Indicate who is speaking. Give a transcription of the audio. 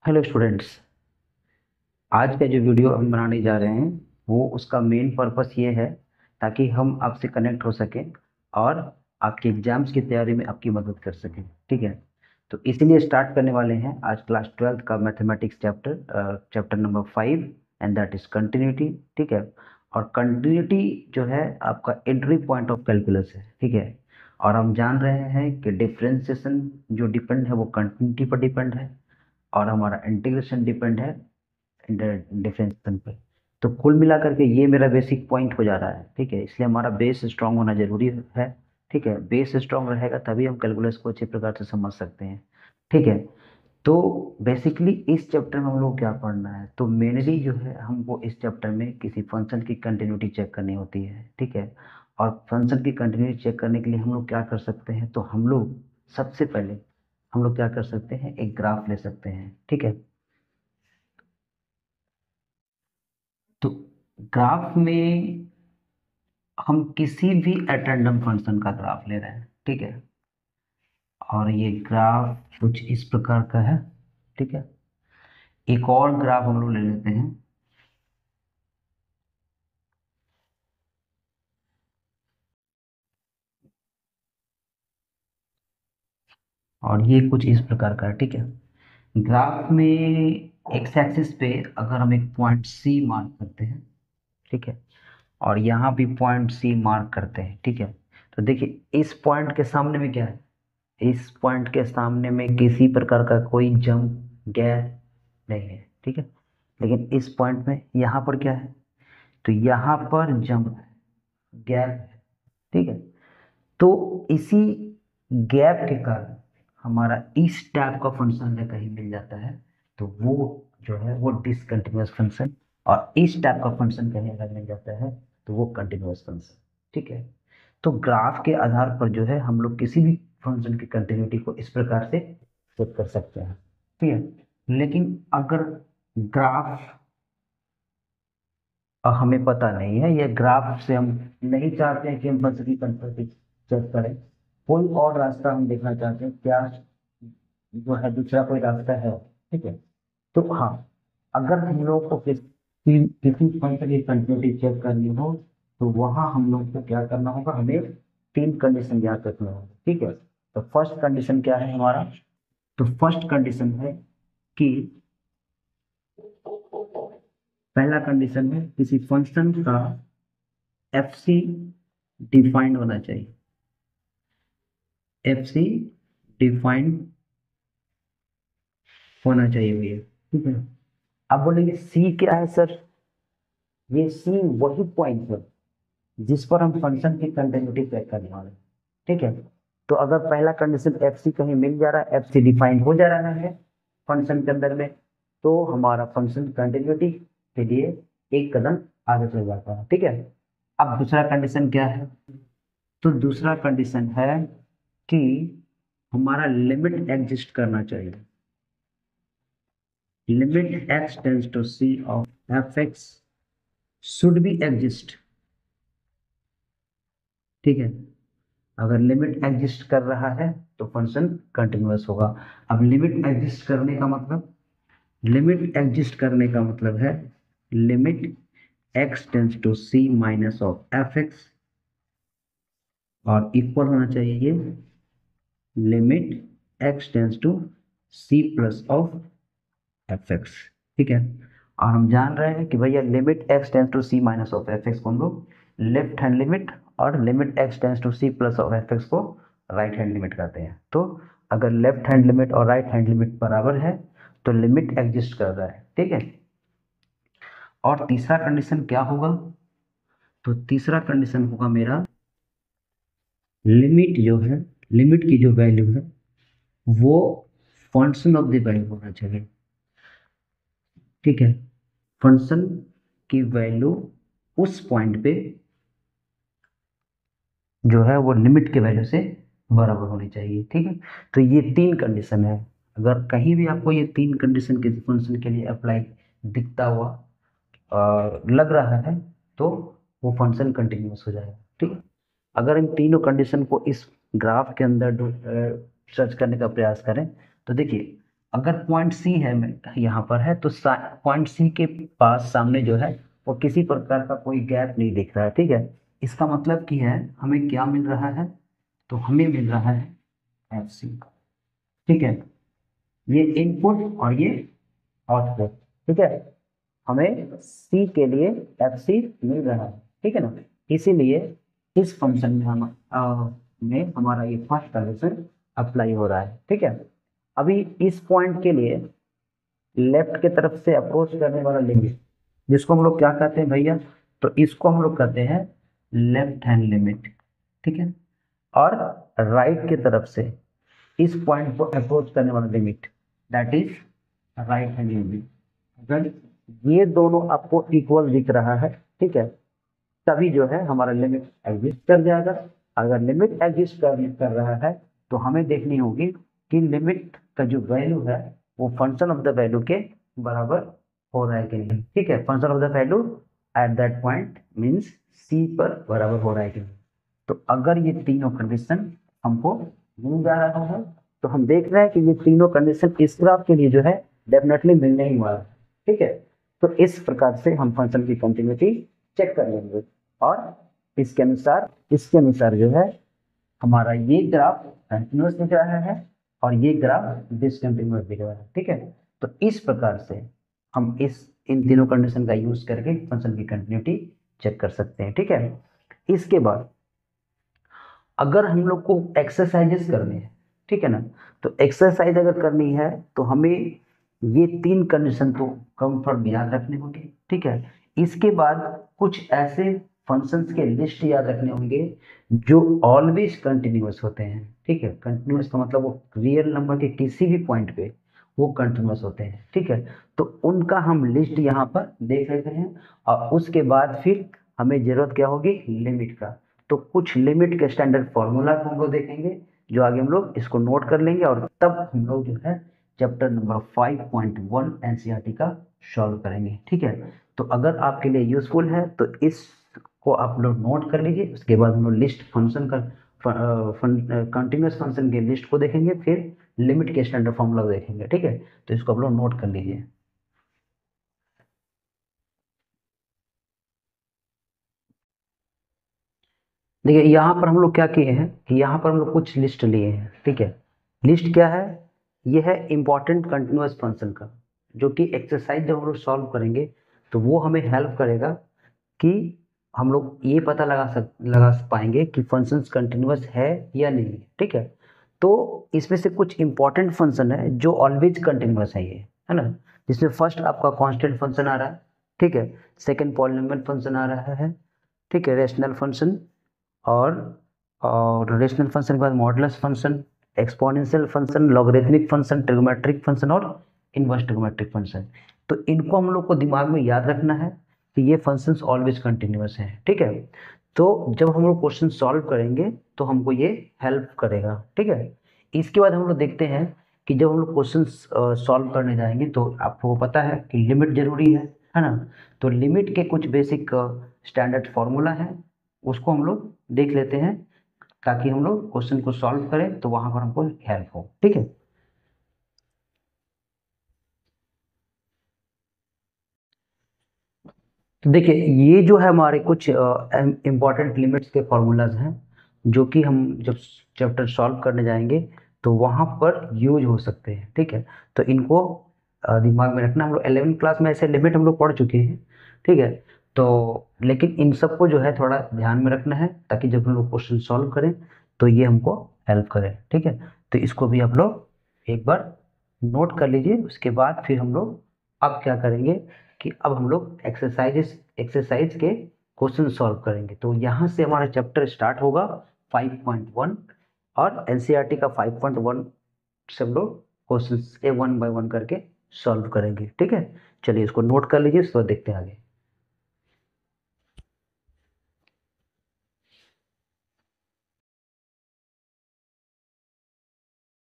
Speaker 1: Hello students. आज का जो वीडियो हम बनाने जा रहे हैं वो उसका मेन पर्पस ये है ताकि हम आपसे कनेक्ट हो सकें और आपके एग्जाम्स की तैयारी में आपकी मदद कर सकें। ठीक है, तो इसीलिए स्टार्ट करने वाले हैं आज क्लास 12th का mathematics chapter number 5 and that is continuity. ठीक है, और कंटिन्यूटी जो है आपका एंट्री पॉइंट ऑफ कैलकुलस है। ठीक है, और हम जान रहे हैं कि डिफरेंशिएशन जो डिपेंड है वो कंटिन्यूटी पर डिपेंड है और हमारा इंटीग्रेशन डिपेंड है डिफरेंशिएशन पे। तो कुल मिलाकर के ये मेरा बेसिक पॉइंट हो जा रहा है। ठीक है, इसलिए हमारा बेस स्ट्रांग होना जरूरी है। ठीक है, बेस स्ट्रांग रहेगा तभी हम कैलकुलस को अच्छे प्रकार से समझ सकते हैं। ठीक है, तो बेसिकली इस चैप्टर में हम लोग क्या पढ़ना है, तो मेनली जो है हमको इस चैप्टर में किसी फंक्शन की कंटिन्यूटी चेक करनी होती है। ठीक है, और फंक्शन की कंटिन्यूटी चेक करने के लिए हम लोग क्या कर सकते हैं, तो हम लोग सबसे पहले हम लोग क्या कर सकते हैं, एक ग्राफ ले सकते हैं। ठीक है, तो ग्राफ में हम किसी भी एटेंडम फंक्शन का ग्राफ ले रहे हैं। ठीक है, और ये ग्राफ कुछ इस प्रकार का है। ठीक है, एक और ग्राफ हम लोग ले लेते हैं। और ये कुछ इस प्रकार का है। ठीक है, ग्राफ में एक्स एक्सिस पे अगर हम एक पॉइंट सी मार्क करते हैं, ठीक है, और यहाँ भी पॉइंट सी मार्क करते हैं। ठीक है, तो देखिए इस पॉइंट के सामने में क्या है, इस पॉइंट के सामने में किसी प्रकार का कोई जंप गैप नहीं है। ठीक है, लेकिन इस पॉइंट में यहाँ पर क्या है, तो यहाँ पर जंप है, गैप है। ठीक है, तो इसी गैप के कारण हमारा इस टाइप का फंक्शन अगर कहीं मिल जाता है तो वो जो है वो डिसकंटिन्यूअस फंक्शन, और इस टाइप का फंक्शन कहीं अगर मिल जाता है तो वो कंटिन्यूअस फंक्शन। ठीक है, तो ग्राफ के आधार पर जो है हम लोग किसी भी फंक्शन की कंटिन्यूटी को इस प्रकार से चेक कर सकते हैं। ठीक है, लेकिन अगर ग्राफ हमें पता नहीं है, ये ग्राफ से हम नहीं चाहते हैं कि हम फंक्शन की कंटिन्यूटी चेक करें, कोई और रास्ता हम देखना चाहते हैं, क्या जो है दूसरा कोई रास्ता है। ठीक है, तो हाँ, अगर हम लोग को किसी फंक्शन की कंटिन्यूटी चेक करनी हो तो वहां हम लोग को क्या करना होगा, हमें तीन कंडीशन याद रखना होगा। ठीक है, तो फर्स्ट कंडीशन क्या है हमारा, तो फर्स्ट कंडीशन है कि पहला कंडीशन है किसी फंक्शन का एफ सी डिफाइंड होना चाहिए। एफ सी डिफाइंड होना चाहिए भैया। ठीक है, अब बोलेंगे सी क्या है सर, ये सी वही पॉइंट है जिस पर हम फंक्शन की कंटिन्यूटी चेक करने वाले हैं। ठीक है, तो अगर पहला कंडीशन एफ सी कहीं मिल जा रहा है, एफ सी डिफाइंड हो जा रहा है फंक्शन के अंदर में, तो हमारा फंक्शन कंटिन्यूटी के लिए एक कदम आगे चल जाता है। ठीक है, अब दूसरा कंडीशन क्या है, तो दूसरा कंडीशन है कि हमारा लिमिट एग्जिस्ट करना चाहिए। Limit x tends to c of f x should be exist. ठीक है, अगर लिमिट एग्जिस्ट कर रहा है तो फंक्शन कंटिन्यूअस होगा। अब लिमिट एग्जिस्ट करने का मतलब, लिमिट एग्जिस्ट करने का मतलब है limit x tends to c minus of f x, और इक्वल होना चाहिए ये limit x tends to c plus of f x. ठीक है, और हम जान रहे हैं कि भैया limit x tends to c minus of f x को हम लोग लेफ्ट हैंड लिमिट, और limit x tends to c plus of f x को राइट हैंड लिमिट कहते हैं। तो अगर लेफ्ट हैंड लिमिट और राइट हैंड लिमिट बराबर है तो लिमिट एग्जिस्ट कर रहा है। ठीक है, और तीसरा कंडीशन क्या होगा, तो तीसरा कंडीशन होगा मेरा लिमिट जो है, लिमिट की जो वैल्यू है वो फंक्शन ऑफ द वैल्यू होना चाहिए। ठीक है, फंक्शन की वैल्यू उस पॉइंट पे जो है वो लिमिट के वैल्यू से बराबर होनी चाहिए। ठीक है, तो ये तीन कंडीशन है, अगर कहीं भी आपको ये तीन कंडीशन किसी फंक्शन के लिए अप्लाई दिखता हुआ लग रहा है तो वो फंक्शन कंटिन्यूअस हो जाएगा। ठीक है, अगर इन तीनों कंडीशन को इस ग्राफ के अंदर सर्च करने का प्रयास करें तो देखिए, अगर पॉइंट सी है यहाँ पर है, तो पॉइंट सी के पास सामने जो है वो किसी प्रकार का कोई गैप नहीं दिख रहा है, ठीक है। इसका मतलब कि है हमें क्या मिल रहा है, तो हमें मिल रहा है एफ सी, ठीक है। ये इनपुट और ये आउटपुट, ठीक है। हमें सी के लिए एफ सी मिल रहा है, ठीक है ना। इसीलिए इस फंक्शन में में हमारा ये फर्स्ट कंडीशन अप्लाई हो रहा है, ठीक है। अभी इस पॉइंट के लिए लेफ्ट के तरफ से अप्रोच करने वाला लिमिट, जिसको हम लोग क्या कहते हैं भैया, तो इसको हम लोग कहते हैं लेफ्ट हैंड लिमिट, ठीक है। और राइट की तरफ से इस पॉइंट को अप्रोच करने वाला limit, that is right hand limit. अगर ये दोनों आपको इक्वल दिख रहा है, ठीक है, तभी जो है हमारा लिमिट एग्जिस्ट कर जाएगा। अगर लिमिट एग्जिस्ट कर रहा है तो हमें देखनी होगी कि लिमिट का जो वैल्यू है वो फंक्शन ऑफ द वैल्यू के बराबर हो रहा है कि नहीं, ठीक है। Function of the value at that point means C पर बराबर हो रहा है कि नहीं। तो अगर ये तीनों कंडीशन हमको मिल जा रहा है तो हम देख रहे हैं कि ये तीनों कंडीशन इस ग्राफ के लिए जो है डेफिनेटली मिलने ही वाला है, ठीक है। तो इस प्रकार से हम फंक्शन की कंटिन्यूटी चेक कर लेंगे और इसके अनुसार जो है हमारा ये ग्राफ कंटिन्यूअस दिख रहा है और ये ग्राफ डिसकंटिन्यूअस दिख रहा है, ठीक है। तो इस प्रकार से हम इन तीनों कंडीशन का यूज करके फंक्शन की कंटिन्यूटी चेक कर सकते हैं, ठीक है। इसके बाद अगर हम लोग को एक्सरसाइजेस करनी है, ठीक है ना, तो एक्सरसाइज अगर करनी है तो हमें ये तीन कंडीशन तो कंफर्म याद रखने होंगे, ठीक है। इसके बाद कुछ ऐसे फंक्शंस के लिस्ट याद रखने होंगे जो ऑलवेज कंटिन्यूअस होते हैं, ठीक है। कंटिन्यूअस का मतलब वो रियल नंबर के किसी भी पॉइंट पे वो कंटिन्यूअस होते हैं, ठीक है। तो उनका हम लिस्ट यहाँ पर देख लेते हैं और उसके बाद फिर हमें जरूरत क्या होगी, लिमिट का। तो कुछ लिमिट के स्टैंडर्ड फॉर्मूला को हम लोग देखेंगे, जो आगे हम लोग इसको नोट कर लेंगे और तब हम लोग जो है चैप्टर नंबर 5.1 एनसीईआरटी का सॉल्व करेंगे, ठीक है। तो अगर आपके लिए यूजफुल है तो इसको आप लोग नोट कर लीजिए। उसके बाद हम लोग लिस्ट फंक्शन का कंटिन्यूस फंक्शन के लिस्ट को देखेंगे, फिर लिमिट के स्टैंडर्ड फॉर्मूला देखेंगे, ठीक है। तो इसको आप लोग नोट कर लीजिए। देखिए यहाँ पर हम लोग क्या किए हैं कि यहाँ पर हम लोग कुछ लिस्ट लिए हैं, ठीक है। लिस्ट क्या है, ये है इंपॉर्टेंट कंटिन्यूअस फंक्शन का, जो कि एक्सरसाइज जब हम लोग सॉल्व करेंगे तो वो हमें हेल्प करेगा कि हम लोग ये पता लगा पाएंगे कि फंक्शंस कंटिन्यूअस है या नहीं है, ठीक है। तो इसमें से कुछ इंपॉर्टेंट फंक्शन है जो ऑलवेज कंटिन्यूअस है, ये है ना। जिसमें फर्स्ट आपका कांस्टेंट फंक्शन आ रहा है, ठीक है। सेकंड पॉलिनोमियल फंक्शन आ रहा है, ठीक है, रेशनल फंक्शन और रेशनल फंक्शन के बाद modulus function, exponential function, logarithmic function, trigonometric function और इनवर्स ट्रिग्नोमेट्रिक फंक्शन। तो इनको हम लोग को दिमाग में याद रखना है कि ये फंक्शंस ऑलवेज कंटिन्यूअस हैं, ठीक है। तो जब हम लोग क्वेश्चन सॉल्व करेंगे तो हमको ये हेल्प करेगा, ठीक है। इसके बाद हम लोग देखते हैं कि जब हम लोग क्वेश्चन सॉल्व करने जाएंगे तो आपको पता है कि लिमिट जरूरी है ना। तो लिमिट के कुछ बेसिक स्टैंडर्ड फॉर्मूला है, उसको हम लोग देख लेते हैं ताकि हम लोग क्वेश्चन को सॉल्व करें तो वहां पर हमको हेल्प हो, ठीक है। तो देखिए ये जो है हमारे कुछ इंपॉर्टेंट लिमिट्स के फॉर्मूलाज हैं जो कि हम जब चैप्टर सॉल्व करने जाएंगे तो वहां पर यूज हो सकते हैं, ठीक है। तो इनको दिमाग में रखना। हम लोग 11th क्लास में ऐसे लिमिट हम लोग पढ़ चुके हैं, ठीक है। तो लेकिन इन सबको जो है थोड़ा ध्यान में रखना है ताकि जब हम लोग क्वेश्चन सॉल्व करें तो ये हमको हेल्प करे, ठीक है। तो इसको भी आप लोग एक बार नोट कर लीजिए। उसके बाद फिर हम लोग अब क्या करेंगे कि अब हम लोग एक्सरसाइज के क्वेश्चन सॉल्व करेंगे। तो यहाँ से हमारा चैप्टर स्टार्ट होगा 5.1 और एनसीईआरटी का 5.1 से हम लोग क्वेश्चन ए 1 बाय 1 करके सॉल्व करेंगे, ठीक है। चलिए इसको नोट कर लीजिए, उसके बाद देखते हैं आगे।